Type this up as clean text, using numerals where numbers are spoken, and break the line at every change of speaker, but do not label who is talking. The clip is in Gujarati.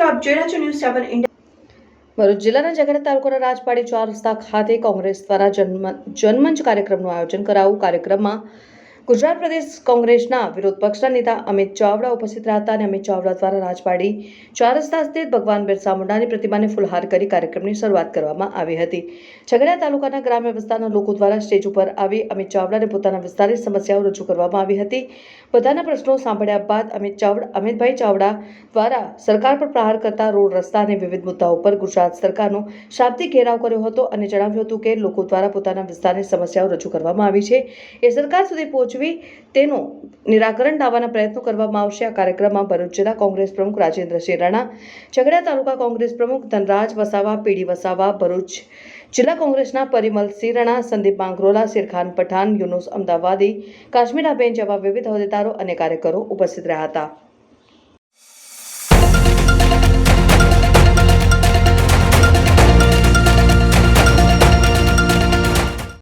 આપ જોઈ રહ્યા છો ન્યૂઝ 7 ઇન્ડિયા।
ભરૂચ જિલ્લાના ઝઘડા તાલુકાના રાજપાડી 4 રસ્તા ખાતે કોંગ્રેસ દ્વારા જનમંચ કાર્યક્રમનું આયોજન કરાયું। કાર્યક્રમમાં ગુજરાત પ્રદેશ કોંગ્રેસના વિરોધ પક્ષના નેતા અમિત ચાવડા ઉપસ્થિત રહ્યા હતા અને અમિત ચાવડા દ્વારા રાજપાડી 4 રસ્તા સ્થિત ભગવાન બિરસા મુંડાની પ્રતિમાને ફૂલહાર કરી કાર્યક્રમની શરૂઆત કરવામાં આવી હતી। ઝઘડા તાલુકાના ગ્રામ્ય વિસ્તારના લોકો દ્વારા સ્ટેજ ઉપર આવી અમિત ચાવડાને પોતાના વિસ્તારની સમસ્યાઓ રજૂ કરવામાં આવી હતી। પોતાના પ્રશ્નો સાંભળ્યા બાદ અમિતભાઈ ચાવડા દ્વારા સરકાર પર પ્રહાર કરતા રોડ રસ્તા અને વિવિધ મુદ્દાઓ પર ગુજરાત સરકારનો શાબ્દિક ઘેરાવ કર્યો હતો અને જણાવ્યું હતું કે લોકો દ્વારા પોતાના વિસ્તારની સમસ્યાઓ રજૂ કરવામાં આવી છે, એ સરકાર સુધી પહોંચવી તેનું નિરાકરણ લાવવાના પ્રયત્નો કરવામાં આવશે। આ કાર્યક્રમમાં ભરૂચ જિલ્લા કોંગ્રેસ પ્રમુખ રાજેન્દ્રસિંહ રાણા, ઝઘડા તાલુકા કોંગ્રેસ પ્રમુખ ધનરાજ વસાવા, પીડી વસાવા, ભરૂચ જિલ્લા કોંગ્રેસના પરિમલસિંહ રાણા, સંદીપ માંગરોલા, શેરખાન પઠાણ, યુનુસ અમદાવાદી, કાશ્મીરાબેન જેવા વિવિધ હોદ્દેદારો અને કાર્યકરો ઉપસ્થિત રહ્યા હતા।